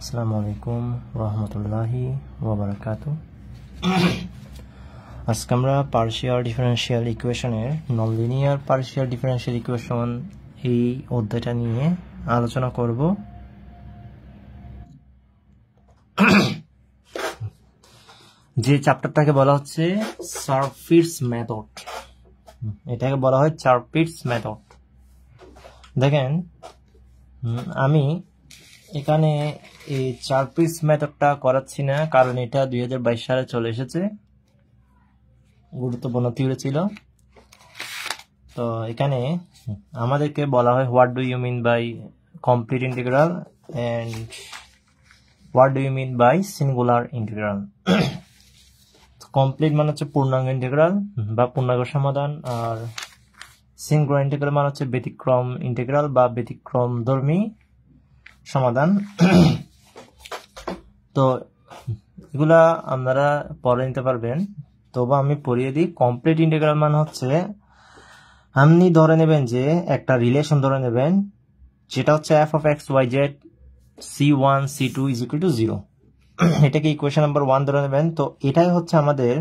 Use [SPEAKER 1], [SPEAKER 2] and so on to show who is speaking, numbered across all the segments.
[SPEAKER 1] আসসালামু আলাইকুম রহমতুল্লাহি ওয়াবারাকাতু। আজকে আমরা পার্শিয়াল ডিফারেনশিয়াল ইকুয়েশনের non linear partial differential equation এই অধ্যায়টা নিয়ে আলোচনা করব। যে চ্যাপ্টারটাকে বলা হচ্ছে চারপিটস মেথড, এটাকে বলা হয় চারপিটস মেথড। দেখেন, আমি এখানে এই চারপিটস মেথডটা করাচ্ছি না, কারণ এটা 2022 সালে চলে এসেছে, গুরুত্বপূর্ণ থিওরি ছিল। তো এখানে আমাদেরকে বলা হয় what do you mean by complete integral and what do you mean by singular integral. Complete মানে হচ্ছে পূর্ণাঙ্গ ইন্টিগ্রাল বা পূর্ণাঙ্গ সমাধান, আর সিঙ্গুলার ইন্টিগ্রাল মানে হচ্ছে ব্যতিক্রম ইন্টিগ্রাল বা ব্যতিক্রমধর্মী সমাধান। তো এগুলা আপনারা পড়ে নিতে পারবেন, তবু আমি পড়িয়ে দিই। কমপ্লিট ইন্টিগ্রাল মানে হচ্ছে আপনি ধরে নেবেন যে একটা রিলেশন ধরে নেবেন, যেটা হচ্ছে f of x y z c1 c2 is equal to 0। এটাকে ইকুয়েশন নাম্বার 1 ধরে নেবেন। তো এটাই হচ্ছে আমাদের,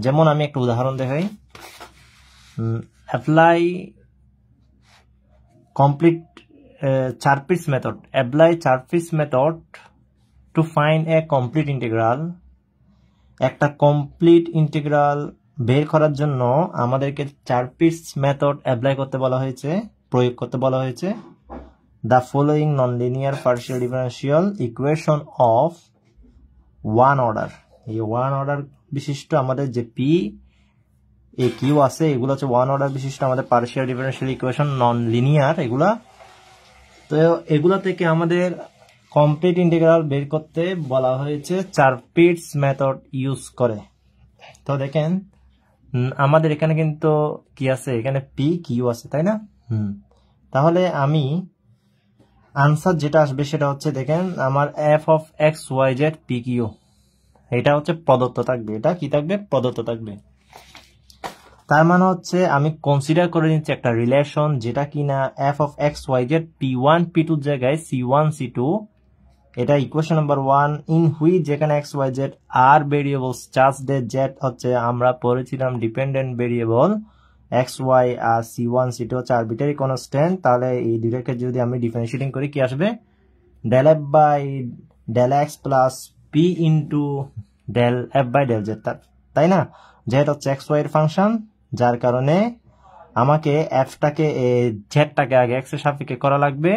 [SPEAKER 1] যেমন আমি একটা উদাহরণ দেখাই। Apply complete Charpit's method, apply Charpit's method to find a complete integral. একটা কমপ্লিট ইন্টিগ্রাল বের করার জন্য আমাদেরকে চারপিটস মেথড অ্যাপ্লাই করতে বলা হয়েছে, প্রয়োগ করতে বলা হয়েছে। The following non linear partial differential equation of one order. এই ওয়ান অর্ডার বিশিষ্ট আমাদের যে পি এ কিউ আছে, এগুলো হচ্ছে ওয়ান অর্ডার বিশিষ্ট আমাদের partial differential equation, non linear এগুলা। তো এগুলা থেকে আমাদের কমপ্লিট ইন্টিগ্রাল বের করতে বলা হয়েছে চারপিটস মেথড ইউজ করে। তো দেখেন, আমাদের এখানে কিন্তু কি আছে, এখানে পি কিউ আছে, তাই না? তাহলে আমি আনসার যেটা আসবে সেটা হচ্ছে, দেখেন আমার f of x Y Z p q, এটা হচ্ছে প্রদত্ত থাকবে। এটা কি থাকবে? প্রদত্ত থাকবে। তার মানে হচ্ছে আমি কনসিডার করে নিচ্ছি একটা রিলেশন, যেটা কিনা F of x Y Z P one P টুর জায়গায় সি ওয়ান সি টু। এটা ইকুয়েশন নাম্বার 1, ইন হুইচ যেখানে এক্স ওয়াই জেড আর ভেরিয়েবলস চার্জ ডে জেড হচ্ছে, আমরা পড়েছিলাম ডিপেন্ডেন্ট ভেরিয়েবল এক্স ওয়াই, আর সি ওয়ান সি টু হচ্ছে আরবিটারি কনস্ট্যান্ট। তাহলে এই দুটাকে যদি আমি ডিফারেন্সিয়েটিং করি, কি আসবে? Del F by del X plus P into del F by del Z, তাই না? জেড হচ্ছে এক্স ওয়াই এর ফাংশন, যার কারণে আমাকে এফটাকে জেডটাকে আগে এক্স এর সাপেক্ষে করা লাগবে,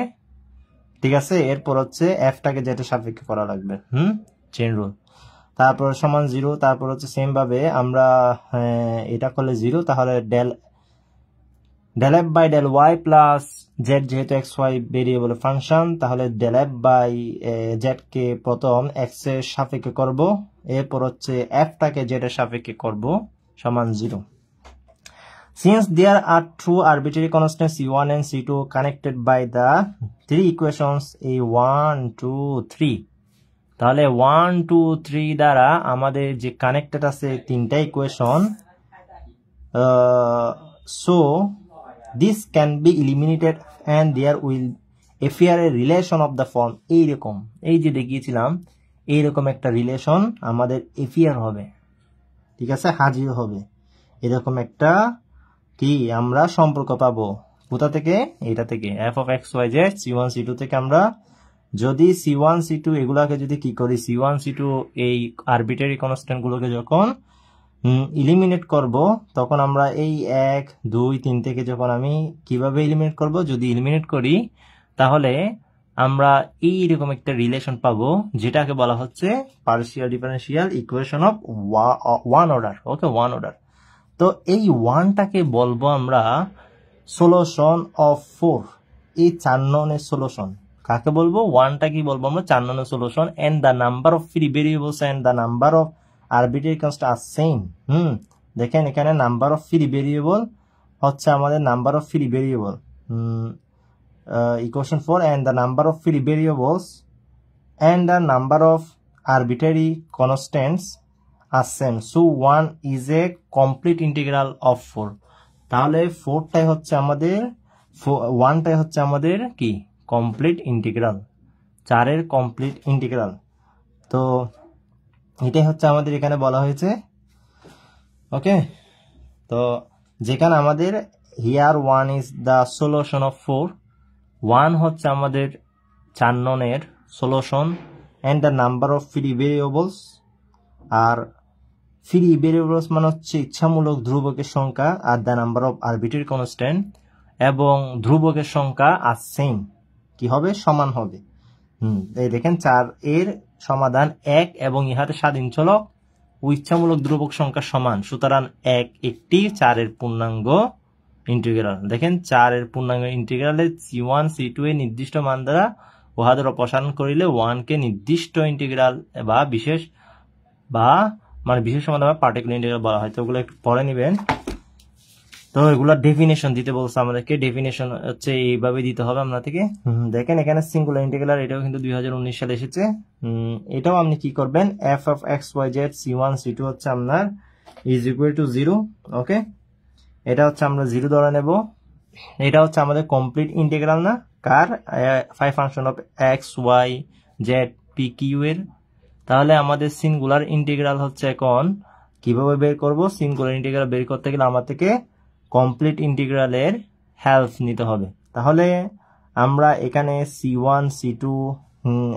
[SPEAKER 1] ঠিক আছে? এরপর হচ্ছে এফটাকে জেড এর সাপেক্ষে করা লাগবে, চেইন রুল। তারপর সমান 0, তারপর হচ্ছে সেম ভাবে আমরা এটা করলে 0, তাহলে del F by del y plus z, যেহেতু এক্স ওয়াই ভেরিয়েবল ফাংশন, তাহলে ডেল এফ বাই জেড কে প্রথম এক্স এর সাপেক্ষে করব, এরপর হচ্ছে এফটাকে জেড এর সাপেক্ষে করব, সমান 0। Since there are two arbitrary constants c1 and c2 connected by the three equations a1 2 3, তাহলে 1 2 3 দ্বারা আমাদের যে কানেক্টেড আছে তিনটা equation, so this can be eliminated and there will appear a relation of the form, এইরকম, এই যে দেখিয়েছিলাম এইরকম একটা রিলেশন আমাদের appear হবে, ঠিক আছে? হাজির হবে এরকম একটা কি আমরা সম্পর্ক পাবো। কোথা থেকে? এটা থেকে, f of x Y z c one C two থেকে। আমরা যদি সি ওয়ান সি টু এগুলাকে যদি কি করি, সি ওয়ান সি টু এই আরবিটারি কনস্ট্যান্ট গুলোকে যখন ইলিমিনেট করব, তখন আমরা এই 1 2 3 থেকে যখন আমি কিভাবে ইলিমিনেট করব, যদি ইলিমিনেট করি তাহলে আমরা এইরকম একটা রিলেশন পাবো, যেটাকে বলা হচ্ছে partial differential equation of one order. Okay, one order. তো এই ওয়ানটাকে বলবো আমরা সলিউশন অফ 4, এই 4 ননের সলিউশন। কাকে বলবো? ওয়ানটা কি বলবো আমরা? 4 ননের solution. And the number of free variables and the number of arbitrary constant are same. দেখেন এখানে নাম্বার অফ ফ্রি ভেরিয়েবল হচ্ছে আমাদের number of free variable, equation 4, and the number of free variables and the number of arbitrary constants are same. So 1 is a complete integral of 4। তাহলে 4টাই হচ্ছে আমাদের, 1টাই হচ্ছে আমাদের কি? Complete integral. 4 complete integral. তো এটাই হচ্ছে আমাদের এখানে বলা হয়েছে। ওকে, তো যেখানে আমাদের here 1 is the solution of 4, 1 হচ্ছে আমাদের 4 ননের solution and the number of free variables. আর ফ্রি ভেরিয়েবলস মানে হচ্ছে ইচ্ছামূলক ধ্রুবকের সংখ্যা, আর the number of arbitrary constant, এবং ধ্রুবকের সংখ্যা আর সেম কি হবে, সমান হবে। এই দেখেন 4 এর সমাধান 1 এবং ইহাতে স্বাধীন চলক ও ইচ্ছামূলক ধ্রুবক সংখ্যা সমান, সুতরাং 1 একটি 4 এর পূর্ণাঙ্গ ইন্টিগ্রাল। দেখেন 4 এর পূর্ণাঙ্গ ইন্টিগ্রালে c1 c2 এর নির্দিষ্ট মান দ্বারা উহাদের অপসারণ করিলে 1 কে নির্দিষ্ট ইন্টিগ্রাল বা বিশেষ সমাধান বা পার্টিকুলার ইন্টিগ্রাল বলা হয়। তো ওগুলো একটু পড়ে নেবেন। তো এগুলো ডেফিনেশন দিতে বলছে আমাদেরকে, ডেফিনেশন হচ্ছে এইভাবে দিতে হবে আমরা থেকে। দেখেন এখানে সিঙ্গুলার ইন্টিগ্রাল, এটাও কিন্তু 2019 সালে এসেছে। এটাও আপনি কি করবেন, f of x y z c1 c2 হচ্ছে আপনার ইজ ইকুয়াল টু 0। ওকে, এটা হচ্ছে আমরা 0 ধরে নেব। এটা হচ্ছে আমাদের কমপ্লিট ইন্টিগ্রাল না, কার 5 function of x y z p q এর। তাহলে আমাদের সিঙ্গুলার ইন্টিগ্রাল হচ্ছে এখন কিভাবে বের করব, সিঙ্গুলার ইন্টিগ্রাল বের করতে গেলে আমার থেকে কমপ্লিট ইন্টিগ্রালের হেল্প নিতে হবে। তাহলে আমরা এখানে c1 c2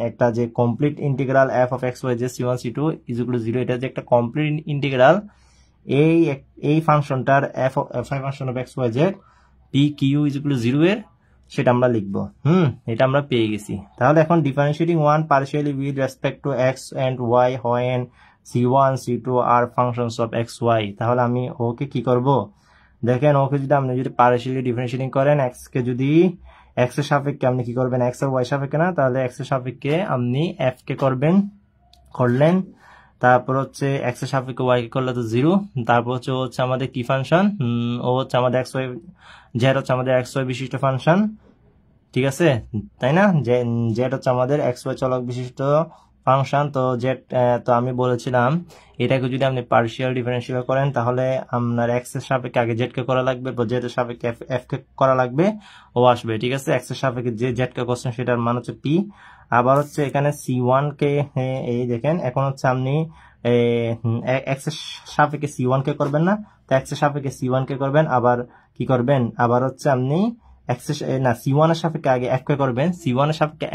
[SPEAKER 1] একটা যে complete integral f of x y z c1 c2 is equal to 0, এটা যে একটা কমপ্লিট ইন্টিগ্রাল, এই ফাংশনটার f function of x y z p q is equal to 0 এর সেটা আমরা লিখব। এটা আমরা পেয়ে গেছি। তাহলে এখন differentiating 1 partially with respect to x and y when c1 c2 are functions of x y। তাহলে আমি ওকে কি করব, দেখেন ওকে যদি আপনি পার্শিয়ালি ডিফারেন্সিয়েটিং করেন, x কে যদি x এর সাপেক্ষে আপনি কি করবেন, x আর y সাপেক্ষে না, তাহলে x এর সাপেক্ষে আপনি f কে করলেন, তারপর হচ্ছে x এর সাপেক্ষে y কে করলে তো 0, তারপর হচ্ছে আমাদের কি ফাংশন, ও হচ্ছে আমাদের x y z হচ্ছে আমাদের x y বিশিষ্ট ফাংশন, ঠিক আছে তাই না, z হচ্ছে আমাদের x y চলক বিশিষ্ট ফাংশন। তো তো আমি বলেছিলাম এটাকে যদি আপনি পার্শিয়াল ডিফারেন্সিয়েট করেন তাহলে আপনার x এর সাপেক্ষে আগে z কে করা লাগবে, z এর সাপেক্ষে f কে করা লাগবে, ও আসবে, ঠিক আছে। x এর সাপেক্ষে যে z কে করছেন সেটার মান হচ্ছে p। আবার হচ্ছে এখানে c1 কে, এই দেখেন এখন হচ্ছে আপনি x এর সাপেক্ষে c1 কে করবেন না, তো x এর সাপেক্ষে c1 কে করবেন, আবার কি করবেন, আবার হচ্ছে আপনি c1 এর সাপেক্ষে আগে f কে করবেন, c1 এর সাপেক্ষে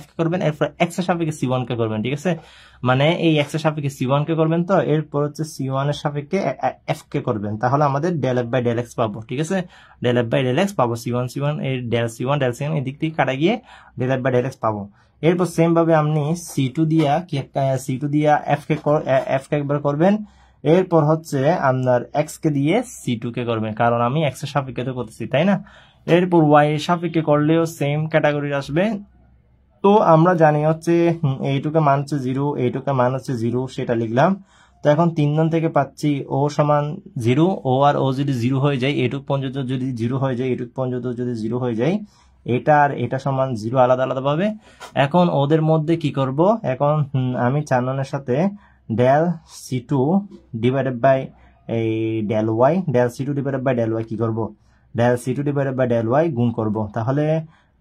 [SPEAKER 1] f কে করবেন, এরপর x এর সাপেক্ষে c1 কে করবেন, ঠিক আছে। মানে এই x এর সাপেক্ষে c1 কে করবেন, তো এরপর হচ্ছে c1 এর সাপেক্ষে f কে করবেন, তাহলে আমাদের del f by del x পাবো, ঠিক আছে। del f by del x পাবো, c1 এই del c1 এদিক থেকে কাটা গিয়ে del f by del x পাবো। এরপর সেম ভাবে আপনি c2 দিয়া f কে একবার করবেন, এরপর হচ্ছে আপনার x কে দিয়ে c2 কে করবেন, কারণ আমি x এর সাপেক্ষে তো করতেছি, তাই না। এরপর y এর সাপেক্ষে করলেও সেম ক্যাটাগরি আসবে। তো আমরা জানি হচ্ছে এইটুকে মান হচ্ছে 0, এইটুকে মান হচ্ছে 0, সেটা লিখলাম। তো এখন 3 নং থেকে পাচ্ছি ও সমান 0, ও আর ও যদি 0 হয়ে যায়, এইটুক পর্যন্ত যদি 0 হয়ে যায়, এইটুক পর্যন্ত যদি 0 হয়ে যায়, এটা আর এটা সমান 0 আলাদা আলাদা ভাবে। এখন ওদের মধ্যে কি করব, এখন আমি 4 ননের সাথে del c2 ডিভাইডেড বাই এই del y, del c2 divided by del y কি করব, del c2 divided by del y গুণ করব। তাহলে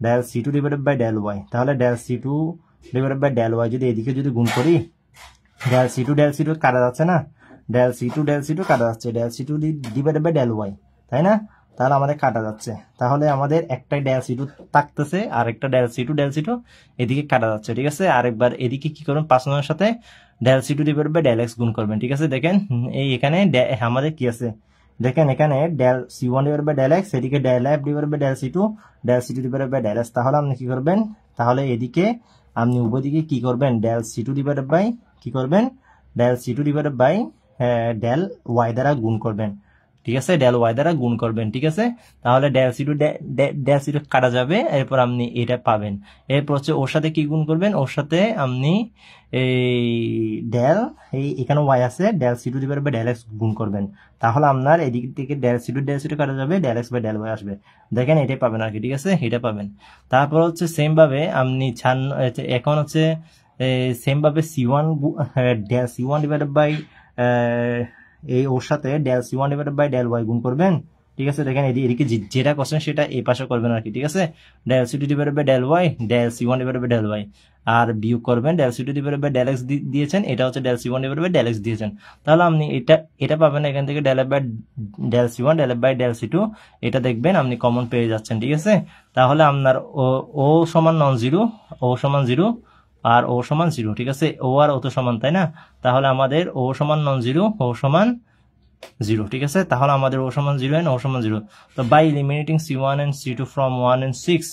[SPEAKER 1] del c2 divided by del y, তাহলে del c2 divided by del y যদি এদিকে যদি গুণ করি, del c2 কাটা যাচ্ছে না, del c2 কাটা যাচ্ছে, del c2 divided by del y, তাই না, তাহলে আমাদের কাটা যাচ্ছে। তাহলে আমাদের একটাই del c2 থাকতেছে আর একটা del c2 এদিকে কাটা যাচ্ছে, ঠিক আছে। আরেকবার এদিকে কি করবেন, 5 নম্বরের সাথে del c2 divided by del x গুণ করবেন, ঠিক আছে। দেখেন এই এখানে আমাদের কি আছে, দেখেন এখানে del c1 divided by del x, এদিকে del f divided by del c2 divided by del s। তাহলে আপনি কি করবেন, তাহলে এদিকে আপনি উভয় দিকে কি করবেন, del c2 ডিভাইডেড বাই কি করবেন, del c2 divided by del y দ্বারা গুণ করবেন, ঠিক আছে, del y দ্বারা গুণ করবেন, ঠিক আছে। তাহলে del c2 কাটা যাবে, এরপর আপনি এটা পাবেন। এরপর হচ্ছে ওর সাথে কি গুণ করবেন, ওর সাথে আপনি এই del এখানে y আছে, del c2 divided by del x গুণ করবেন, তাহলে আপনার এদিক থেকে del c2 কাটা যাবে, del x by del y আসবে। দেখেন এটাই পাবেন আর কি, ঠিক আছে, এটা পাবেন। তারপর হচ্ছে সেম ভাবে আপনি এখন হচ্ছে সেম ভাবে del c1 ডিভাইডেড বাই এই ওর সাথে del c1 divided by del y গুণ করবেন, ঠিক আছে। দেখেন এদিকে যেটা কোশ্চেন সেটা এই পাশে করবেন আর কি, ঠিক আছে। Del c to the power by del y, del c one divided by del y, আর বিয়োগ করবেন del c to the power by del x দিয়েছেন, এটা হচ্ছে del c one divided by del x দিয়েছেন। তাহলে আপনি এটা পাবেন এখান থেকে del F by del c one, del F by del c two, এটা দেখবেন আপনি কমন পেয়ে যাচ্ছেন, ঠিক আছে। তাহলে আপনার ও সমান নন জিরো, ও সমান জিরো, আর ও সমান জিরো, ঠিক আছে। ও আর ও তো সমান, তাই না? তাহলে আমাদের ও সমান নন জিরো, ও সমান জিরো, ঠিক আছে। তাহলে আমাদের ও সমান জিরো এন্ড ও সমান জিরো। তো by eliminating C1 and C2 from 1 and 6,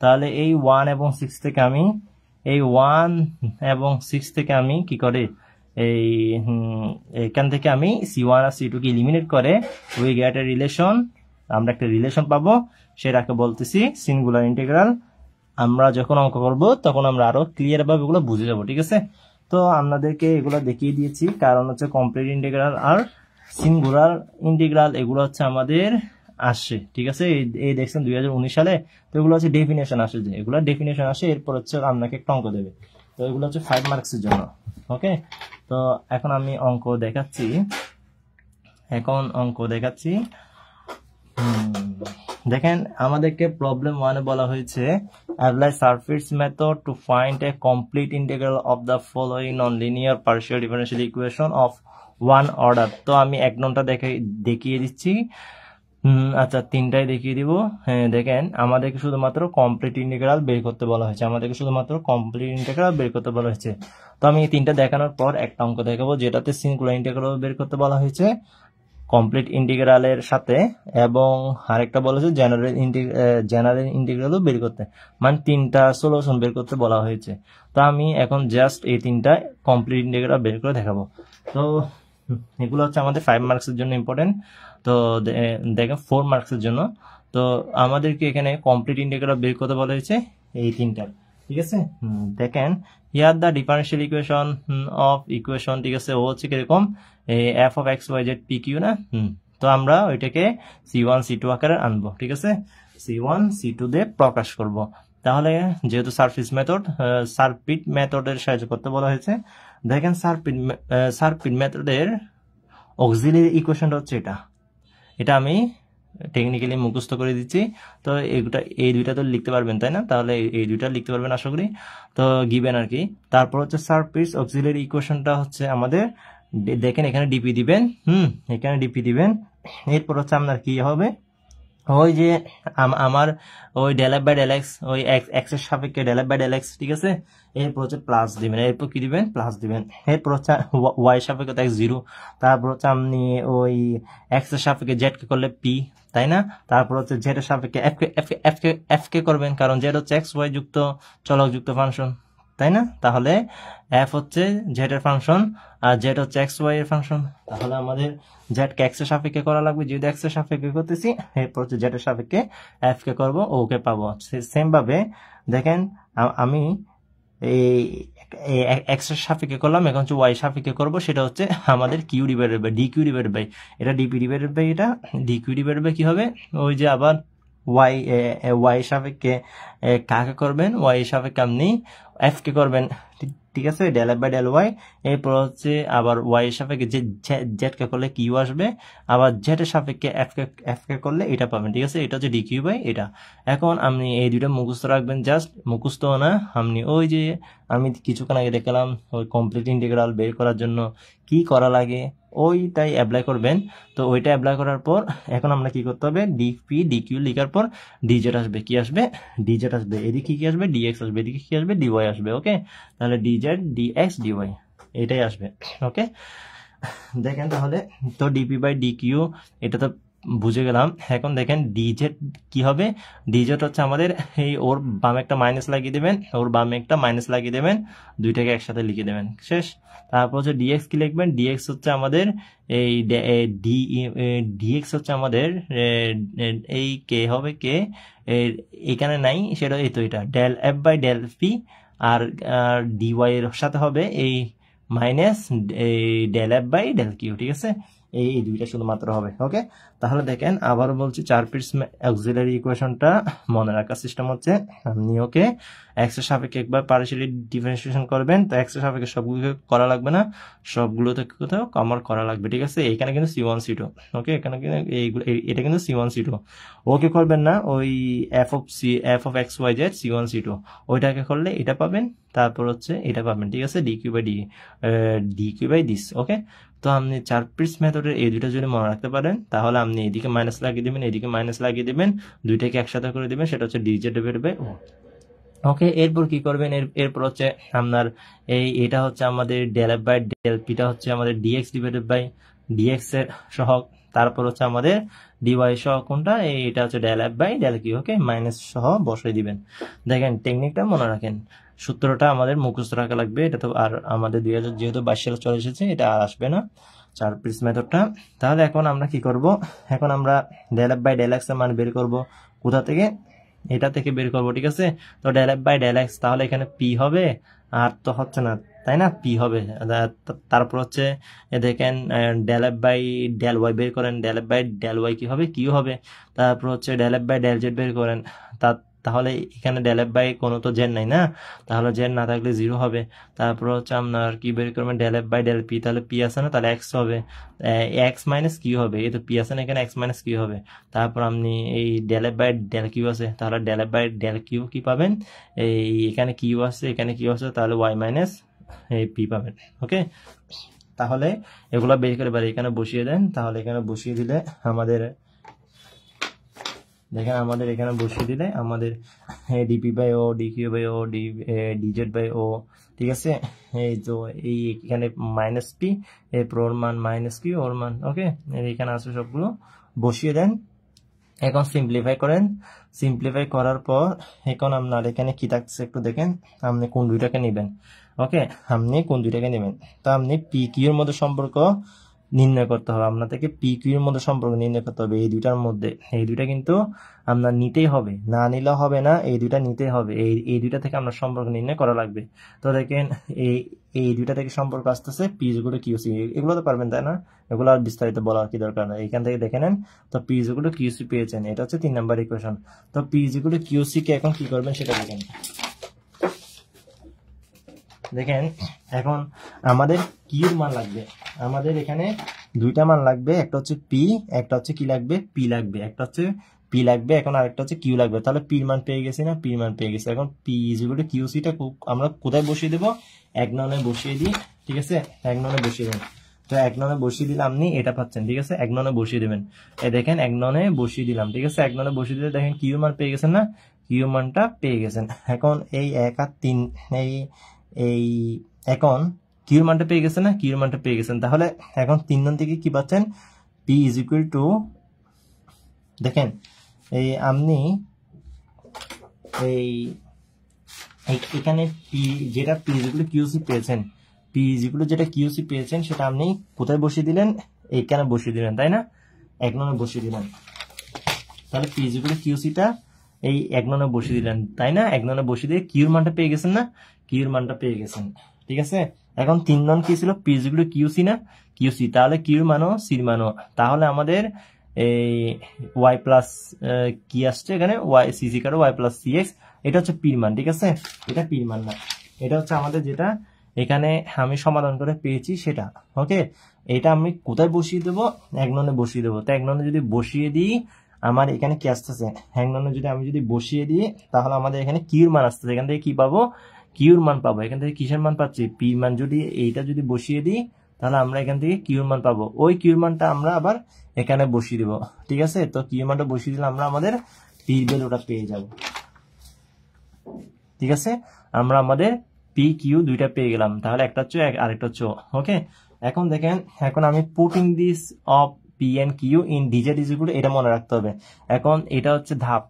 [SPEAKER 1] তাহলে এই 1 এবং 6 থেকে আমি কি করে এই এখান থেকে আমি C1 আর C2 কে এলিমিনেট করে উই গেট এ রিলেশন, আমরা একটা রিলেশন পাবো, সেটাকে বলতেছি সিঙ্গুলার ইন্টিগ্রাল। আমরা যখন অঙ্ক করব তখন আমরা আরো ক্লিয়ার ভাবে এগুলো বুঝে যাব, ঠিক আছে। তো আপনাদেরকে এগুলো দেখিয়ে দিয়েছি, কারণ হচ্ছে কমপ্লিট ইন্টিগ্রাল আর সিঙ্গুলার ইন্টিগ্রাল এগুলো হচ্ছে আমাদের আসে, ঠিক আছে। এই দেখছেন 2019 সালে, তো এগুলো হচ্ছে ডেফিনেশন আসে, যে এগুলো ডেফিনেশন আসে, এরপর হচ্ছে আপনাকে একটা অঙ্ক দেবে। তো এগুলো হচ্ছে 5 মার্কসের জন্য, ওকে। তো এখন আমি অঙ্ক দেখাচ্ছি, দেখেন আমাদেরকে প্রবলেম 1 বলা হয়েছে apply surface method to find a complete integral of the following non linear partial differential equation of 1 order. তো আমি 1 নংটা দেখিয়ে দিচ্ছি, আচ্ছা 3টাই দেখিয়ে দিব। হ্যাঁ, দেখেন আমাদেরকে শুধুমাত্র কমপ্লিট ইন্টিগ্রাল বের করতে বলা হয়েছে, তো আমি এই 3টা দেখানোর পর একটা অঙ্ক দেখাবো যেটাতে সিঙ্গুলার ইন্টিগ্রাল বের করতে বলা হয়েছে কমপ্লিট ইন্টিগ্রালের সাথে, এবং আরেকটা বলেছে জেনারেল ইন্টিগ্রালও বের করতে, মানে 3টা সলিউশন বের করতে বলা হয়েছে। তো আমি এখন জাস্ট এই 3টা কমপ্লিট ইন্টিগ্রাল বের করে দেখাবো। তো এগুলো হচ্ছে আমাদের 5 মার্কসের জন্য ইম্পর্টেন্ট, তো দেখেন 4 মার্কসের জন্য। তো আমাদেরকে এখানে কমপ্লিট ইন্টিগ্রাল বের করতে বলা হয়েছে এই 3টা, ঠিক আছে। দেখেন here the differential equation of equation, ঠিক আছে, ও হচ্ছে কিরকম f of x Y Z p q না, তো আমরা ওইটাকে C1 C2 আকারে আনবো, ঠিক আছে। C1 C2 দিয়ে প্রকাশ করব। তাহলে যেহেতু সারপিট মেথডের সাহায্য করতে বলা হয়েছে, দেখেন সারপিট মেথডের অক্সিলারি ইকুয়েশনটা হচ্ছে এটা আমি টেকনিক্যালি মুখস্থ করে দিচ্ছি। তো এই দুইটা তো লিখতে পারবেন, তাই না? তাহলে এই দুইটা লিখতে পারবেন আশা করি, তো গিভেন আর কি। তারপর হচ্ছে সারফেস অক্সিলারি ইকুয়েশনটা হচ্ছে আমাদের, দেখেন এখানে ডিপি দিবেন, এখানে ডিপি দিবেন। এরপর হচ্ছে আপনার কি হবে, ওই যে আমার ওই del F by del x, ওই এক্স এর সাপেক্ষে del F by del x, ঠিক আছে। এরপর হচ্ছে প্লাস দিবেন, এরপর কি দিবেন, প্লাস দিবেন। এরপর হচ্ছে ওয়াই সাপেক্ষে এক্স 0, তারপর হচ্ছে আপনি ওই এক্স এর সাপেক্ষে জেড কে করলে পি, তাই না? তারপর হচ্ছে জেড এর সাপেক্ষে এফ কে করবেন, কারণ জেড হচ্ছে এক্স ওয়াই যুক্ত চলক যুক্ত ফাংশন, তাই না? তাহলে এফ হচ্ছে জেড এর ফাংশন আর জেড হচ্ছে এক্স ওয়াই এর ফাংশন। তাহলে আমাদের জেড কে এক্স এর সাপেক্ষে করা লাগবে, যেহেতু এক্স এর সাপেক্ষে করতেছি, এরপর হচ্ছে জেড এর সাপেক্ষে এফ কে করবো, ওকে পাবো। সেম ভাবে দেখেন আমি এই এক্স এর সাপেক্ষে করলাম, এখন হচ্ছে ওয়াই সাপেক্ষে করবো, সেটা হচ্ছে আমাদের q divided by d q divided by এটা ডিপি ডিভাইডেড বাই এটা ডি কিউ ডিভাইডেড বাই কি হবে, ওই যে আবার ওয়াই সাপেক্ষে কাকে করবেন, ওয়াই সাপেক্ষে আপনি এফ কে করবেন, ঠিক আছে, del F by del y. এরপর হচ্ছে আবার ওয়াই এর সাপেক্ষে জেড কে করলে কিউ আসবে, আবার জেড এর সাপেক্ষে এফ কে করলে এটা পাবেন, ঠিক আছে। এটা হচ্ছে ডি কিউ বাই এটা। এখন আপনি এই দুইটা মুখস্থ রাখবেন, জাস্ট মুখস্থ না, আপনি ওই যে আমি কিছুক্ষণ আগে দেখালাম ওই কমপ্লিট ইন্টিগ্রাল বের করার জন্য কি করা লাগে ওইটাই অ্যাপ্লাই করবেন। তো ওইটা অ্যাপ্লাই করার পর এখন আমরা কি করতে হবে, ডিপি ডিকিউ লিখার পর ডিজেড আসবে, কি আসবে, ডিজেড আসবে, এদিকে কি আসবে, ডিএক্স আসবে, এদিকে কি আসবে, ডিওয়াই আসবে, ওকে। তাহলে ডিজেড ডিএক্স ডিওয়াই এটাই আসবে, ওকে। দেখেন তাহলে তো ডিপি বাই ডিকিউ এটা তো বুঝে গেলাম। এখন দেখেন ডিজেড কি হবে, ডিজেড হচ্ছে আমাদের এই ওর বামে একটা মাইনাস লাগিয়ে দেবেন, দুইটাকে একসাথে লিখে দেবেন, শেষ। তারপর হচ্ছে ডিএক্স কি লিখবেন, ডিএক্স হচ্ছে আমাদের এই ডিএক্স হচ্ছে আমাদের এই কে হবে, কে এখানে নাই, সেটা এই তো এটা del F by del p, আর ডিওয়াই এর সাথে হবে এই minus del F by del q, ঠিক আছে। এই দুইটা শুধুমাত্র হবে, ওকে। তাহলে দেখেন আবারও বলছি 4 পিস অক্সিলারি ইকুয়েশনটা মনে রাখার সিস্টেম হচ্ছে আপনি ওকে এক্স এর সাপেক্ষে একবার পার্শিয়ালি ডিফারেন্সিয়েশন করবেন, তো এক্স এর সাপেক্ষে সবগুলো করা লাগবে না, সবগুলোতে কোথাও কমন করা লাগবে, ঠিক আছে। এখানে কিন্তু C1 C2, ওকে, এখানে কিন্তু এইগুলো এটা কিন্তু C1 C2, ওকে করবেন না ওই f of x y z C1 C2 ওইটাকে করলে এটা পাবেন, তারপর হচ্ছে এটা পাবেন, ঠিক আছে, dq by this, ওকে। তো আপনি 4 পিস মেথডের এই দুইটা যদি মনে রাখতে পারেন তাহলে আপনি এদিকে মাইনাস লাগিয়ে দিবেন, এদিকে মাইনাস লাগিয়ে দিবেন, দুইটাকে একসাথে করে দিবেন, সেটা হচ্ছে dz ডিভাইডেড বাই ও, ওকে। এরপর কি করবেন, এরপর হচ্ছে আপনার এটা হচ্ছে আমাদের ডেল এফ বাই ডেল পিটা হচ্ছে আমাদের dx ডিভাইডেড বাই dx এর সহগ, তারপর হচ্ছে আমাদের dy সহ কোনটা, এটা হচ্ছে del F by del q, okay, minus সহ বসাই দিবেন। দেখেন টেকনিকটা মনে রাখেন, সূত্রটা আমাদের মুখস্থ রাখা লাগবে, এটা তো আর আমাদের 2000 যেহেতু 22 সালে চলে এসেছে এটা আর আসবে না 4 পিস মেথডটা। তাহলে এখন আমরা কি করব, এখন আমরা del F by del x এর মান বের করব, কোথা থেকে, এটা থেকে বের করবো, ঠিক আছে। তো del F by del x, তাহলে এখানে পি হবে, আর তো হচ্ছে না তাই না, পি হবে, তারপর হচ্ছে দেখেন del F by del y বের করেন, del F by del y কি হবে, কিউ হবে, তারপর হচ্ছে del F by del z বের করেন, তাহলে এখানে ডেল এফ বাই কোনো তো জেড নাই না, তাহলে জেড না থাকলে 0 হবে, তারপর হচ্ছে আপনার কি বের করবেন, del F by del p, তাহলে পি আছে না, তাহলে এক্স হবে, এক্স মাইনাস কিউ হবে, এই তো পি আছে না এখানে, এক্স মাইনাস কিউ হবে, তারপর আপনি এই del F by del q আছে, তাহলে del F by del q কি পাবেন, এই এখানে কিউ আছে, এখানে কিউ আছে, তাহলে ওয়াই মাইনাস এই পি পাবেন, ওকে। তাহলে এগুলা বের করে বাড়ি এখানে বসিয়ে দেন, তাহলে এখানে বসিয়ে দিলে আমাদের দেখেন আমাদের এখানে বসিয়ে দিলে আমাদের d p by o, d q by o, d z by o, ঠিক আছে। এই তো এই এখানে মাইনাস পি, এরপর ওর মান মাইনাস কিউ, ওর মান, ওকে, এখানে আছে সবগুলো বসিয়ে দেন। এখন সিম্পলিফাই করেন, সিম্পলিফাই করার পর এখন আপনার এখানে কি থাকছে একটু দেখেন, আপনি কোন দুইটাকে নেবেন, ওকে, আপনি কোন দুইটাকে নেবেন, তো আপনি পি কিউর মধ্যে সম্পর্ক নির্ণয় করতে হবে, আপনাদেরকে পি কিউর মধ্যে সম্পর্ক নির্ণয় করতে হবে, এই দুইটার মধ্যে, এই দুইটা কিন্তু আপনার নিতেই হবে, না নিলে হবে না, এই দুইটা নিতেই হবে, এই দুইটা থেকে আপনার সম্পর্ক নির্ণয় করা লাগবে। তো দেখেন এই দুইটা থেকে সম্পর্ক আসতেছে পি ইকুয়াল টু কিউসি, এগুলো তো পারবেন তাই না, এগুলো আর বিস্তারিত বলার কি দরকার নেই, এখান থেকে দেখে নেন। তো পি ইকুয়াল টু কিউসি পেয়েছেন, এটা হচ্ছে 3 নাম্বার ইকুয়েশন। তো পি ইকুয়াল টু কিউসি কে এখন কি করবেন সেটা দেখেন, দেখেন এখন আমাদের কিউর মান লাগবে, আমাদের এখানে দুইটা মান লাগবে, একটা হচ্ছে পি, একটা হচ্ছে কি লাগবে, পি লাগবে, একটা হচ্ছে পি লাগবে, এখন আরেকটা হচ্ছে কিউ লাগবে, তাহলে পির মান পেয়ে গেছি না, পির মান পেয়ে গেছি। এখন পি ইকুয়াল টু কিউসিটা আমরা কোথায় বসিয়ে দেবো, 1 ননে বসিয়ে দিই, ঠিক আছে, 1 ননে বসিয়ে দেন। তো 1 ননে বসিয়ে দিলে আপনি এটা পাচ্ছেন, ঠিক আছে, 1 ননে বসিয়ে দেবেন, এই দেখেন 1 ননে বসিয়ে দিলাম, ঠিক আছে, 1 ননে বসিয়ে দিলে দেখেন কিউ মান পেয়ে গেছেন না, কিউ মানটা পেয়ে গেছেন। এখন এই 1 আর 3 এই এখন কিউর মানটা পেয়ে গেছেন না, কিউর মানটা পেয়ে গেছেন, তাহলে এখন 3 নং থেকে কি পাচ্ছেন, পি ইজ ইকুয়াল টু, দেখেন এই আপনি এই এখানে পি যেটা P is equal two QC পেয়েছেন, পি ইজ ইকুয়াল টু যেটা কিউসি পেয়েছেন সেটা আপনি কোথায় বসিয়ে দিলেন, এইখানে বসিয়ে দিলেন, তাই না, 1 ননে বসিয়ে দিলেন, তাহলে পি ইজ ইকুয়াল টু কিউসিটা এই 1 ননে বসিয়ে দিলেন, তাই না, 1 ননে বসিয়ে দিয়ে কিউর মানটা পেয়ে গেছেন না, কিউর মানটা পেয়ে গেছেন, ঠিক আছে। এখন 3 নং কি ছিল, P is equal two QC না, কিউসি, তাহলে কিউর মানও সির মানও, তাহলে আমাদের এই ওয়াই প্লাস কি আসছে এখানে, ওয়াই সিসি কারো ওয়াই প্লাস সি এক্স, এটা হচ্ছে পির মান, ঠিক আছে, এটা পির মান না, এটা হচ্ছে আমাদের যেটা এখানে আমি সমাধান করে পেয়েছি সেটা, ওকে। এটা আমি কোথায় বসিয়ে দেবো, 1 ননে বসিয়ে দেবো, তো 1 ননে যদি বসিয়ে দিই আমার এখানে কি আসতেছে, 1 ননে যদি আমি যদি বসিয়ে দিই তাহলে আমাদের এখানে কিউর মান আসতেছে, এখান থেকে কি পাবো, কিউর মান পাবো, এখান থেকে কিসের মান পাচ্ছি, পি মান, যদি এইটা যদি বসিয়ে দিই তাহলে আমরা এখান থেকে কিউর মান পাবো, ওই কিউর মানটা আমরা আবার এখানে বসিয়ে দিব, ঠিক আছে। তো কিউর মানটা বসিয়ে দিলে আমরা আমাদের পি ভ্যালুটা পেয়ে যাব, ঠিক আছে, আমরা আমাদের পি কিউ দুইটা পেয়ে গেলাম, তাহলে একটা হচ্ছে আরেকটা হচ্ছে, ওকে। এখন দেখেন, এখন আমি putting this of p and q in dz is equal to, এটা মনে রাখতে হবে। এখন এটা হচ্ছে ধাপ,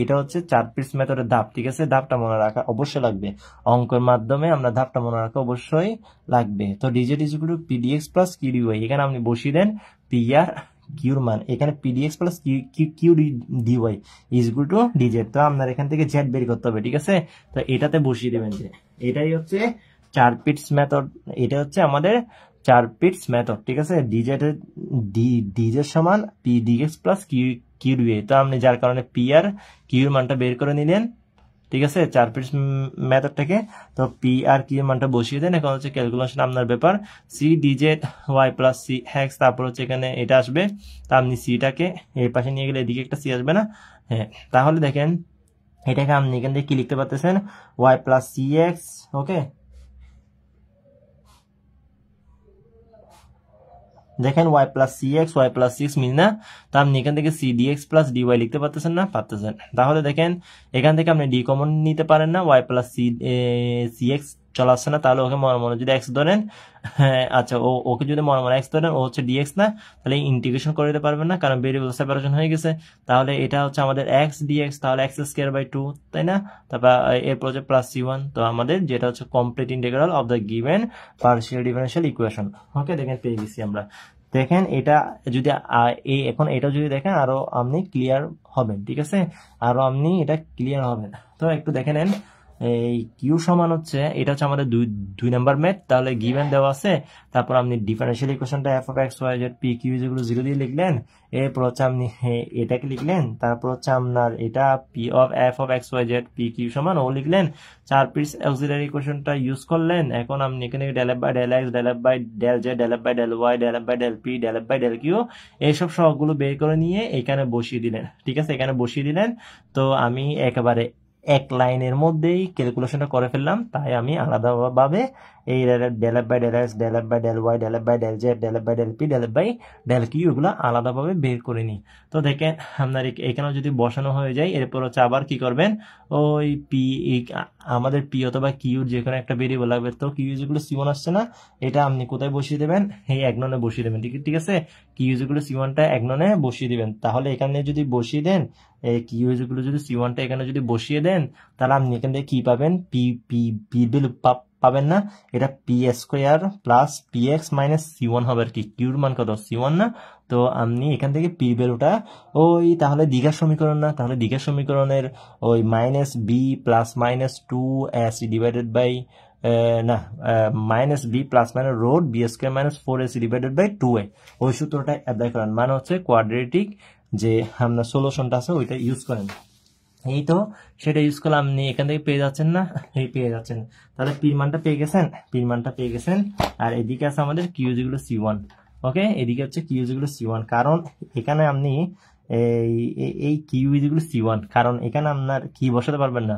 [SPEAKER 1] এটা হচ্ছে 4 পিস মেথডের ধাপ, ঠিক আছে, ধাপটা মনে রাখা অবশ্যই লাগবে, অঙ্কের মাধ্যমে আমরা ধাপটা মনে রাখা অবশ্যই লাগবে। তো d z is equal to P dx plus q dy, এখানে আপনি বসিয়ে দেন পি আর কিউর মান, এখানে p d x plus q d y is equal to d z, তো আপনার এখান থেকে জেড বের করতে হবে, ঠিক আছে। তো এটাতে বসিয়ে দেবেন, যে এটাই হচ্ছে 4 পিস মেথড, এটা হচ্ছে আমাদের চারপিটস মেথড, ঠিক আছে। ডিজের সমান p dx plus q da, তো আপনি যার কারণে পি আর কিউর মানটা বের করে নিলেন, ঠিক আছে, চারপিটস মেথড থেকে। তো পি আর কিউ এর মানটা বসিয়ে দেন, এখন হচ্ছে ক্যালকুলেশন আপনার ব্যাপার। C dz y plus c x, তারপর হচ্ছে এখানে এটা আসবে, তা আপনি সিটাকে এই পাশে নিয়ে গেলে এদিকে একটা সি আসবে না, হ্যাঁ। তাহলে দেখেন এটাকে আপনি এখান থেকে কি লিখতে পারতেছেন, y plus c x, okay. দেখেন y plus c x, y plus six মিল না, তো আপনি এখান থেকে সি ডিএক্স প্লাস ডিওয়াই লিখতে পারতেছেন না, পারতেছেন। তাহলে দেখেন এখান থেকে আপনি ডি কমন নিতে পারেন না, ওয়াই প্লাস সি এক্স চলে আসছে না, তাহলে ওকে মনে মনে যদি এক্স ধরেন, হ্যাঁ আচ্ছা, ওকে যদি মনে মনে এক্স ধরেন, ও হচ্ছে ডিএক্স না, তাহলে ইন্টিগ্রেশন করে দিতে পারবেন না, কারণ ভেরিয়েবল সেপারেশন হয়ে গেছে। তাহলে এটা হচ্ছে আমাদের এক্স ডিএক্স, তাহলে এক্স স্কোয়ার বাই 2, তাই না। তারপর এরপর হচ্ছে প্লাস সি1, তো আমাদের যেটা হচ্ছে complete integral of the given partial differential equation, okay. দেখেন পেয়ে গেছি আমরা। দেখেন এটা যদি এখন এটা যদি দেখেন আরো আপনি ক্লিয়ার হবেন, ঠিক আছে, আরো আপনি এটা ক্লিয়ার হবেন। তো একটু দেখে নেন, এই কিউ সমান হচ্ছে, এটা হচ্ছে আমাদের দুই নাম্বার ম্যাথ, তাহলে গিভেন দেওয়া আছে, তারপর আপনি ডিফারেনশিয়াল ইকুয়েশনটা f of x Y Z p q যেগুলো 0 দিয়ে লিখলেন, এরপর হচ্ছে আপনি এটাকে লিখলেন, তারপর হচ্ছে আপনার এটা p of f of x Y Z p q সমান ও লিখলেন, চার পিস অক্সিলারি ইকুয়েশনটা ইউজ করলেন। এখন আপনি এখানে del F by del x, del F by del z, del F by del y, del F by del p, del F by del q, এইসব সবগুলো বের করে নিয়ে এখানে বসিয়ে দিলেন, ঠিক আছে, এখানে বসিয়ে দিলেন। তো আমি একেবারে এক লাইনের মধ্যেই ক্যালকুলেশনটা করে ফেললাম, তাই আমি আলাদাভাবে এই del F by del x, del F by del y, del F by del z, del F by del p, del F by del q এগুলো আলাদাভাবে বের করে নিই। তো দেখেন আপনার এখানেও যদি বসানো হয়ে যায়, এরপর হচ্ছে আবার কি করবেন, ওই পি আমাদের পি অথবা কিউর যে কোনো একটা ভেরিয়েবল লাগবে, তো কিউ যেগুলো সি1 আসছে না, এটা আপনি কোথায় বসিয়ে দেবেন, এই এক ননে বসিয়ে দেবেন, ঠিক আছে। কিউ যেগুলো সি1টা এক ননে বসিয়ে দিবেন, তাহলে এখানে যদি বসিয়ে দেন, এই কিউ যেগুলো যদি সি1টা এখানে যদি বসিয়ে দেন, তাহলে আপনি এখান থেকে কি পাবেন, পি পি পি ভ্যালু পাবেন না, এটা p square plus p x minus সি1 হবে আর কি, কিউর মান কত সি1 না, তো আপনি এখান থেকে পি ভ্যালুটা ওই তাহলে দ্বিঘাত সমীকরণ না, তাহলে দ্বিঘাত সমীকরণের ওই minus b plus minus 2ac divided by না minus b plus minus root b square minus 4ac divided by 2a, ওই সূত্রটা অ্যাপ্লাই করেন, মানে হচ্ছে কোয়াড্রেটিক যে আপনার সলিউশনটা আছে ওইটা ইউজ করেন। এই তো সেটা ইউজ করলে আপনি এখান থেকে পেয়ে যাচ্ছেন না, এই পেয়ে যাচ্ছেন, তাহলে পির মানটা পেয়ে গেছেন, পির মানটা পেয়ে গেছেন। আর এদিকে আছে আমাদের কিউ যেগুলো সি1, ওকে, এদিকে হচ্ছে কিউ যেগুলো সি1, কারণ এখানে আপনি এই কিউ যেগুলো সি1, কারণ এখানে আপনার কি বসাতে পারবেন না,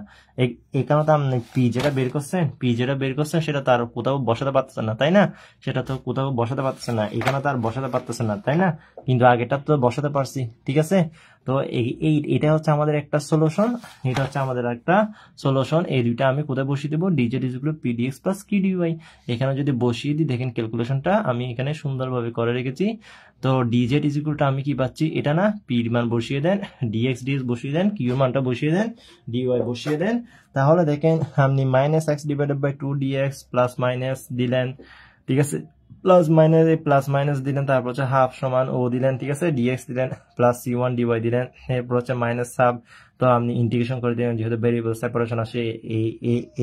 [SPEAKER 1] এখানে তো আপনি পি যেটা বের করছেন সেটা তো আর কোথাও বসাতে পারতেছেন না, তাই না, সেটা তো কোথাও বসাতে পারতেছেন না, এখানে তো আর বসাতে পারতেছেন না, তাই না, কিন্তু আগেটা তো বসাতে পারছি, ঠিক আছে। তো এটা হচ্ছে আমাদের একটা সলিউশন, এটা হচ্ছে আমাদের একটা সলিউশন। এই দুইটা আমি কোথায় বসিয়ে দেবো, dz is equal p dx plus q dy, এখানে যদি বসিয়ে দিই, দেখেন ক্যালকুলেশনটা আমি এখানে সুন্দরভাবে করে রেখেছি। তো ডিজেড ইজ ইকুয়ালটা আমি কি পাচ্ছি, এটা না, পির মান বসিয়ে দেন, ডিএক্স ডিএক্স বসিয়ে দেন, কিউর মানটা বসিয়ে দেন, ডিওয়াই বসিয়ে দেন, তাহলে দেখেন আপনি minus x divided by 2 dx plus minus দিলেন, ঠিক আছে, প্লাস মাইনাস দিলেন, তারপর হচ্ছে হাফ সমান ও দিলেন, ঠিক আছে, ডিএক্স দিলেন প্লাস সি1 ডিওয়াই দিলেন, এরপর হচ্ছে মাইনাস সাব, তো আপনি ইন্টিগ্রেশন করে দিলেন, যেহেতু ভেরিয়েবল সেপারেশন আসে,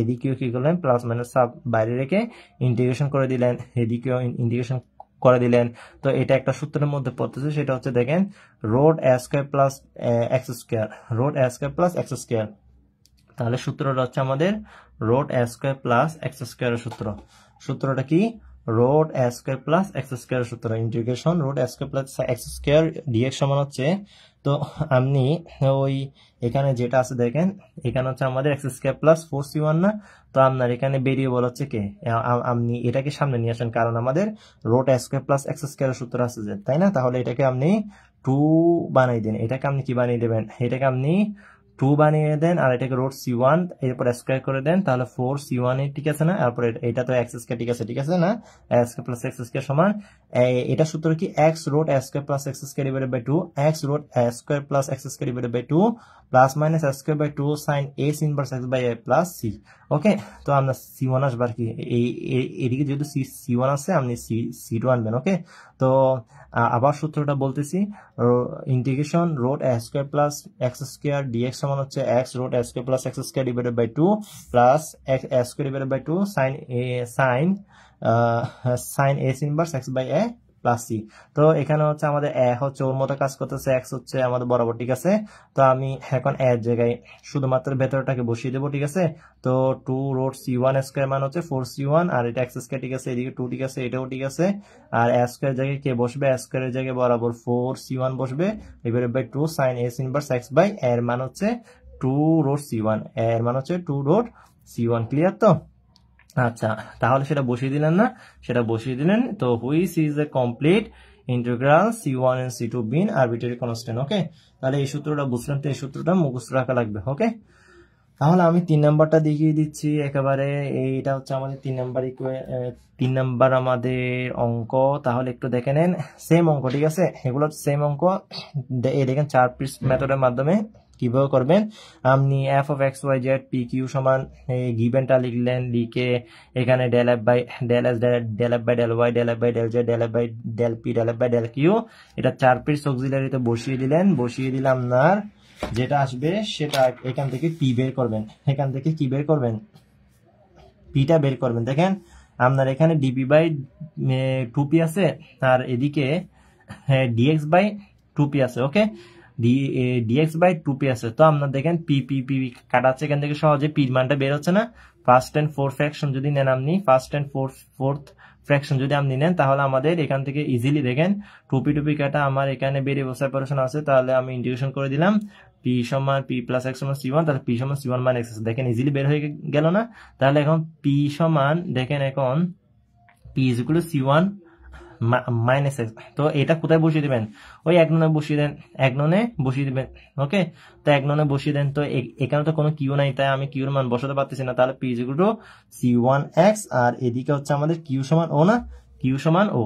[SPEAKER 1] এদিকেও কি করলেন, প্লাস মাইনাস সাব বাইরে রেখে ইন্টিগ্রেশন করে দিলেন, এদিকেও ইন্টিগ্রেশন করে দিলেন। তো এটা একটা সূত্রের মধ্যে পড়তেছে, সেটা হচ্ছে দেখেন root a square plus x square, root a square plus x square, তাহলে সূত্রটা হচ্ছে আমাদের root a square plus x স্কয়ারের সূত্রটা কি, root a square plus x স্কয়ারের সূত্র, integration root a square plus x square dx সমান হচ্ছে, তো আপনি ওই এখানে যেটা আছে দেখেন, এখানে হচ্ছে আমাদের এক্স স্কয়ার প্লাস 4c1 না, তো আপনার এখানে বেরিয়েবল হচ্ছে কে, আপনি এটাকে সামনে নিয়ে আসেন, কারণ আমাদের root a square plus x স্কয়ারের সূত্র আছে যে, তাই না, তাহলে এটাকে আপনি 2 বানাই দেন, এটাকে আপনি কি বানিয়ে দেবেন, এটাকে আপনি 2 বানিয়ে দেন, আর এটাকে রোড সি1 এরপর স্কয়ার করে দেন, তাহলে 4c1 ঠিক আছে না, তারপর এটা তো এক্স স্কয়ার, ঠিক আছে না, x square plus x square সমান, এটা সূত্র কি, x root a square plus x square divided by 2, x root a square plus x square divided by 2 plus minus a square by 2 sin a inverse x by a plus c, okay. তো আমরা c1 আসবার কি, এদিকে যেহেতু c1 আছে, আপনি c2 আনবেন, ওকে। তো আবার সূত্রটা বলতেছি, integration root a square plus x square dx সমান হচ্ছে x root s square plus x square divided by 2 plus x square divided by 2 sin s inverse x by a plus c. তো এখানে হচ্ছে আমাদের এ হচ্ছে ওর মতো কাজ করতেছে, এক্স হচ্ছে আমাদের বরাবর, ঠিক আছে। তো আমি এখন এর জায়গায় শুধুমাত্র ভেতরটাকে বসিয়ে দেবো, ঠিক আছে। তো 2 root c1 স্কয়ার মান হচ্ছে 4c1, আর এটা এক্স স্কয়ার, ঠিক আছে, এদিকে 2, ঠিক আছে, এটাও ঠিক আছে। আর এ স্কয়ার জায়গায় কে বসবে, এ স্কয়ারের জায়গায় বরাবর 4c1 বসবে, divided by 2 sin s inverse x by এর মান হচ্ছে 2 root c1, এর মান হচ্ছে 2 root c1। ক্লিয়ার তো? আচ্ছা, তাহলে সেটা বসিয়ে দিলেন না, সেটা বসিয়ে দিলেন। তো which is a complete integral c1 and c2 being arbitrary constant. Okay, তাহলে এই সূত্রটা বুঝলাম, তো এই সূত্রটা মুখস্থ রাখা লাগবে। ওকে, তাহলে আমি 3 নাম্বারটা দেখিয়ে দিচ্ছি একেবারে। এইটা হচ্ছে আমাদের 3 নাম্বার আমাদের অঙ্ক। তাহলে একটু দেখে নেন, সেম অঙ্ক, ঠিক আছে, এগুলো সেম অঙ্ক। এই দেখেন 4 পিস মেথডের মাধ্যমে কিভাবে করবেন। আপনি f of x y z p q সমান গিভেনটা লিখলেন, লিখে এখানে del f by del s del f by del y del f by del z del f by del p del f by del q এটা 4 piece অক্সিলারিতে বসিয়ে দিলেন। বসিয়ে দিলাম না, যেটা আসবে সেটা এখান থেকে পি বের করবেন। এখান থেকে কি বের করবেন, পিটা বের করবেন। দেখেন আপনার এখানে ডিপি বাই 2পি আছে, আর এদিকে ডিএক্স বাই 2পি আছে। ওকে, ডিএক্স বাই 2পি আছে। তো আপনার দেখেন পি পি পি কাটাচ্ছে, এখান থেকে সহজে পির মানটা বের হচ্ছে না। ফার্স্ট এন্ড ফোর্থ ফ্র্যাকশন যদি নেন আপনি, ফার্স্ট এন্ড ফোর্থ ফ্র্যাকশন যদি আপনি নেন, তাহলে আমাদের এখান থেকে ইজিলি দেখেন 2পি কাটা আমার এখানে ভেরিয়েবল সেপারেশন আছে, তাহলে আমি ইন্টিগ্রেশন করে দিলাম পি সমান পি প্লাস এক্স সমান c1, তাহলে পি সমান c1 মাইনাস এক্স। দেখেন ইজিলি বের হয়ে গেল না? তাহলে এখন পি সমান, দেখেন এখন P is equal two c1 minus x. তো এটা কোথায় বসিয়ে দিবেন, ওই এক ননে বসিয়ে দেন, এক ননে বসিয়ে দিবেন। ওকে, তো এক ননে বসিয়ে দেন। তো এখানে তো কোনো কিউ নাই, তাই আমি কিউর মান বসাতে পারতেছি না। তাহলে P is equal two c1x, আর এদিকে হচ্ছে আমাদের কিউ সমান ও, না কিউ সমান ও।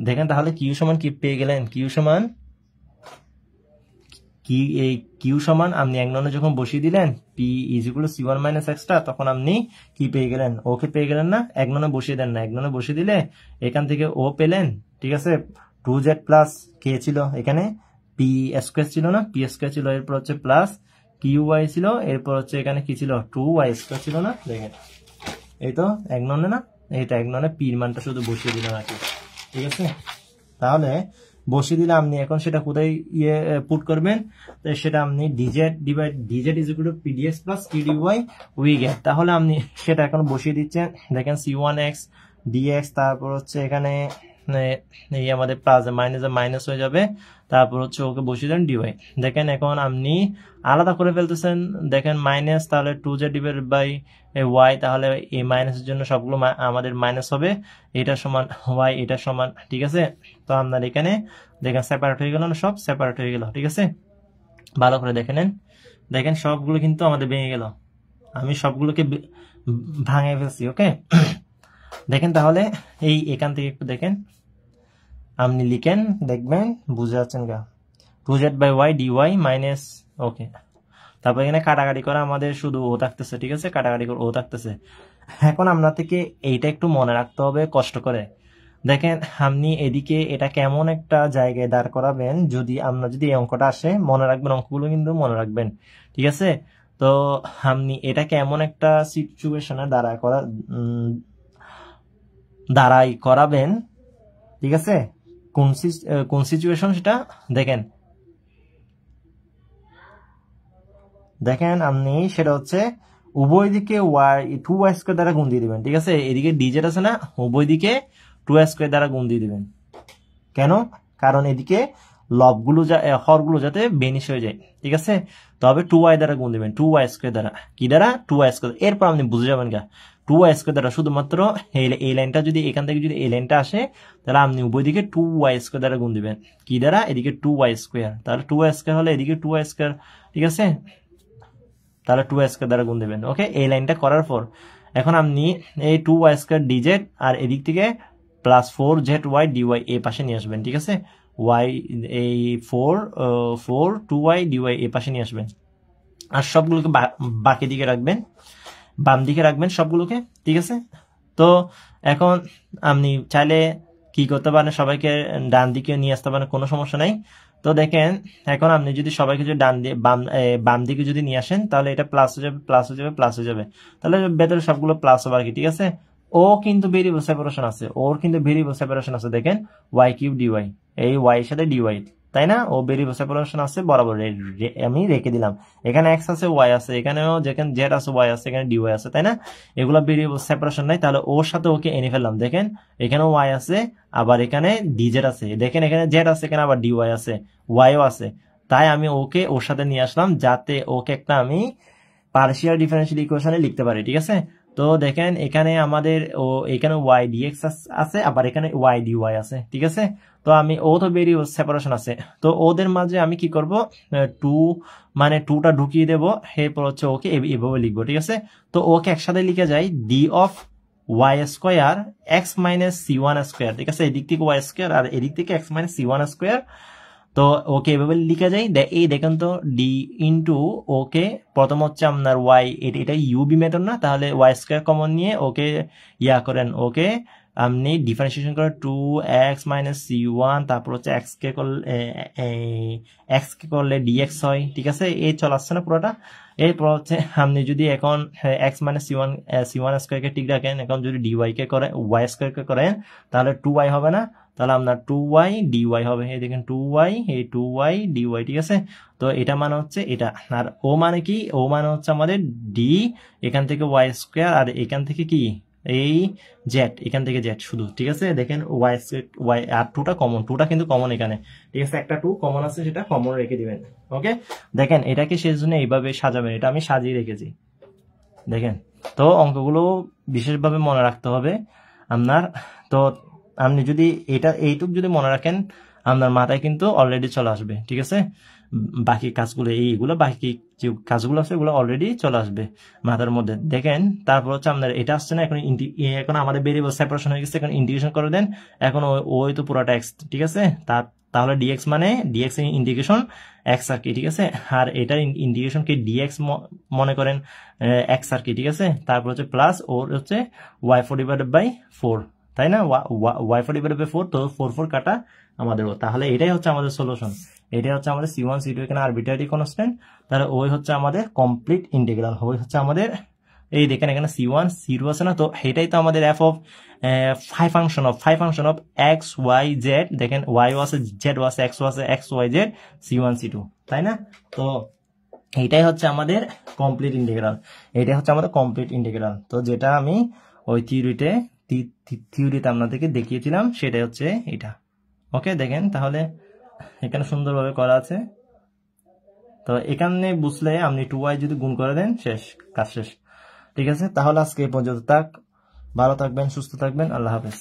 [SPEAKER 1] দেখেন তাহলে কিউ সমান কি পেয়ে গেলেন, কিউ সমান কি, এই কিউ সমান আপনি এক ননে যখন বসিয়ে দিলেন P is equal two c1 minus extra, তখন আপনি কি পেয়ে গেলেন, ওকে পেয়ে গেলেন না। এক ননে বসিয়ে দেন না, এক ননে বসিয়ে দিলে এখান থেকে ও পেলেন, ঠিক আছে। 2z প্লাস কে ছিল, এখানে পি স্কয়ার ছিল না, পি স্কয়ার ছিল, এরপর হচ্ছে প্লাস কিউ ওয়াই ছিল, এরপর হচ্ছে এখানে কি ছিল 2y স্কয়ার ছিল না। দেখেন এই তো এক ননে না, এইটা এক ননে পির মানটা শুধু বসিয়ে দিলাম আর কি, ঠিক আছে। তাহলে বসিয়ে দিলে আপনি এখন সেটা কোথায় পুট করবেন, তো সেটা আপনি dz is equal to P dx plus q dy we get. তাহলে আপনি সেটা এখন বসিয়ে দিচ্ছেন। দেখেন c1x dx, তারপর হচ্ছে এখানে এই আমাদের প্লাস মাইনাস হয়ে যাবে, তারপর হচ্ছে ওকে বসিয়ে দেন ডিওয়াই। দেখেন এখন আপনি আলাদা করে ফেলতেছেন। দেখেন মাইনাস, তাহলে 2z ডিভাইডেড বাই ওয়াই, তাহলে এই মাইনাসের জন্য সবগুলো আমাদের মাইনাস হবে, এটা সমান ওয়াই, এটা সমান, ঠিক আছে। তো আপনার এখানে দেখেন সেপারেট হয়ে গেল না, সব সেপারেট হয়ে গেল, ঠিক আছে। ভালো করে দেখে নেন, দেখেন সবগুলো কিন্তু আমাদের ভেঙে গেল, আমি সবগুলোকে ভাঙে ফেলছি। ওকে, দেখেন তাহলে এই এখান থেকে একটু দেখেন, আপনি লিখেন, দেখবেন বুঝে যাচ্ছেন গা। 2z by y dy minus, okay, তারপর এখানে কাটাকাটি করা আমাদের শুধু ও থাকতেছে, ঠিক আছে, কাটাকাটি করে ও থাকতেছে। এখন আপনার থেকে এইটা একটু মনে রাখতে হবে কষ্ট করে। দেখেন আপনি এদিকে এটা কেমন একটা জায়গায় দাঁড় করাবেন, যদি এই অঙ্কটা আসে, মনে রাখবেন, অঙ্কগুলো কিন্তু মনে রাখবেন, ঠিক আছে। তো আপনি এটাকে এমন একটা সিচুয়েশনে দাঁড়াই করাবেন, ঠিক আছে। কোন সিচুয়েশন সেটা দেখেন, আপনি সেটা হচ্ছে উভয় দিকে y স্কয়ার দ্বারা গুণ দিয়ে দিবেন, ঠিক আছে। এদিকে ডিজেট আছে না, উভয় দিকে 2y স্কয়ার দ্বারা গুণ দিয়ে দিবেন। কেন? কারণ এদিকে লবগুলো হরগুলো যাতে বেনিশ হয়ে যায়, ঠিক আছে। তবে 2y দ্বারা গুণ দিবেন, 2y স্কয়ার দ্বারা, কি দ্বারা, 2y স্কয়ার। এরপর আপনি বুঝে যাবেন গা 2y স্কয়ার দ্বারা শুধুমাত্র এই লাইনটা যদি এখান থেকে যদি এই লাইনটা আসে, তাহলে আপনি উভয় দিকে 2y স্কয়ার দ্বারা গুণ দিবেন, কি দ্বারা, এদিকে 2y স্কয়ার, তাহলে 2y স্কয়ার হলে এদিকে 2y স্কয়ার, ঠিক আছে, তাহলে 2y স্কয়ার দ্বারা গুণ দিবেন। ওকে, এই লাইনটা করার পর এখন আপনি এই 2y স্কয়ার ডিজেড আর এদিক থেকে প্লাস 4zy dy এই পাশে নিয়ে আসবেন, ঠিক আছে। y এই 2y dy এই পাশে নিয়ে আসবেন, আর সবগুলোকে বাকি দিকে রাখবেন, বাম দিকে রাখবেন সবগুলোকে, ঠিক আছে। তো এখন আপনি চাইলে কি করতে পারেন, সবাইকে ডান দিকে নিয়ে আসতে পারেন, কোনো সমস্যা নাই। তো দেখেন এখন আপনি যদি সবাইকে যদি ডান দিয়ে বাম দিকে যদি নিয়ে আসেন, তাহলে এটা প্লাস হয়ে যাবে, প্লাস হয়ে যাবে, প্লাস হয়ে যাবে, তাহলে ভেতরে সবগুলো প্লাস হবে আর কি, ঠিক আছে। ও কিন্তু ভেরিয়েবল সেপারেশন আছে, ওর কিন্তু ভেরিয়েবল সেপারেশন আছে, দেখেন ওয়াই কিউব ডিওয়াই, এই ওয়াই এর সাথে ডিওয়াই, তাই না, ও ভেরিয়েবল সেপারেশন আছে বরাবর আমি রেখে দিলাম। এখানে এক্স আছে, ওয়াই আছে, এখানেও যেখানে জেড আছে, ওয়াই আছে, এখানে ডিওয়াই আছে, তাই না, এগুলো ভেরিয়েবল সেপারেশন নাই, তাহলে ওর সাথে ওকে এনে ফেললাম। দেখেন এখানে ওয়াই আছে, আবার এখানে ডিজেড আছে, দেখেন এখানে জেড আছে, এখানে আবার ডিওয়াই আছে, ওয়াইও আছে, তাই আমি ওকে ওর সাথে নিয়ে আসলাম, যাতে ওকে একটা আমি পার্শিয়াল ডিফারেন্সিয়াল ইকুয়েশনে লিখতে পারি, ঠিক আছে। তো দেখেন এখানে আমাদের এখানে ওয়াই ডিএক্স আছে, আবার এখানে ওয়াই ডিওয়াই আছে, ঠিক আছে। তো আমি ও তো ভেরিয়েবল সেপারেশন আছে, তো ওদের মাঝে আমি কি করব, টু মানে টুটা ঢুকিয়ে দেবো, এরপর হচ্ছে ওকে এভাবে লিখবো, ঠিক আছে। তো ওকে একসাথে লিখে যাই d of y square x minus c one square, ঠিক আছে, এদিক থেকে ওয়াই স্কোয়ার আর এদিক থেকে x minus c one square. তো ওকে এভাবে লিখে যাই, এই দেখেন তো ডি ইন্টু ওকে, প্রথম হচ্ছে আপনার ওয়াই, এটা ইউবি মেথড না, তাহলে ওয়াই স্কোয়ার কমন নিয়ে ওকে করেন, ওকে আপনি ডিফারেন্সিয়েশন করেন to x minus c one, তারপর হচ্ছে এক্স কে করলে ডিএক্স হয়, ঠিক আছে, এই চলে আসছে না পুরোটা। এরপর হচ্ছে আপনি যদি এখন এক্স মাইনাস সি ওয়ান স্কোয়ারকে ঠিক রাখেন, এখন যদি ডিওয়াই কে করেন, ওয়াই স্কোয়ারকে করেন, তাহলে টু ওয়াই হবে না, তাহলে আপনার টু ওয়াই ডিওয়াই হবে, এই দেখেন টু ওয়াই, এই টু ওয়াই ডিওয়াই, ঠিক আছে। তো এটা মানে হচ্ছে এটা, আর ও মানে কি, ও মানে হচ্ছে আমাদের ডি, এখান থেকে ওয়াই স্কোয়ার, আর এখান থেকে কি এই জেড, এখান থেকে জেড শুধু, ঠিক আছে। দেখেন ওয়াই আর টুটা কমন, টুটা কিন্তু কমন এখানে, ঠিক আছে, একটা টু কমন আছে, সেটা কমন রেখে দিবেন। ওকে, দেখেন এটাকে শেষ জন্য এইভাবে সাজাবেন, এটা আমি সাজিয়ে রেখেছি, দেখেন। তো অঙ্কগুলো বিশেষভাবে মনে রাখতে হবে আপনার। তো আপনি যদি এইটুক যদি মনে রাখেন, আপনার মাথায় কিন্তু অলরেডি চলে আসবে, ঠিক আছে। বাকি কাজগুলো বাকি যে কাজগুলো আছে এগুলো অলরেডি চলে আসবে মাথার মধ্যে। দেখেন তারপর হচ্ছে আপনার এটা আসছে না, এখন আমাদের ভেরিয়েবল সেপারেশন হয়ে গেছে, এখন ইন্টিগ্রেশন করে দেন, এখন ওই তো পুরোটা এক্স, ঠিক আছে। তাহলে ডিএক্স মানে ডিএক্স ইন্টিগ্রেশন এক্স আর কি, ঠিক আছে। আর এটার ইন্টিগ্রেশন কি ডিএক্স মনে করেন এক্স আর কি, ঠিক আছে। তারপর হচ্ছে প্লাস ওর হচ্ছে ওয়াই 4/4, তাই না, ওয়াই 4/4, তো 4 কাটা আমাদের, তাহলে এটাই হচ্ছে আমাদের সলিউশন, এটাই হচ্ছে আমাদের C1 C2 এখানে আরবিট্রারি কনস্ট্যান্ট, তাহলে ওই হচ্ছে আমাদের কমপ্লিট ইন্টিগ্রাল, ওই হচ্ছে আমাদের এই দেখেন এখানে C1 C2 আছে না, তো এটাই তো আমাদের F of 5 function of x Y Z, দেখেন ওয়াই আছে, জেড আছে, এক্স আছে, x Y Z, C1 C2, তাই না। তো এইটাই হচ্ছে আমাদের কমপ্লিট ইন্টিগ্রাল, এটাই হচ্ছে আমাদের কমপ্লিট ইন্টিগ্রাল। তো যেটা আমি ওই থিওরিতে আপনাদেরকে দেখিয়েছিলাম, সেটাই হচ্ছে এটা। ওকে, দেখেন তাহলে এখানে সুন্দরভাবে করা আছে। তো এখানে বুঝলে আপনি 2y যদি গুণ করে দেন, শেষ, কাজ শেষ, ঠিক আছে। তাহলে আজকে এই পর্যন্ত থাক, ভালো থাকবেন, সুস্থ থাকবেন, আল্লাহ হাফেজ।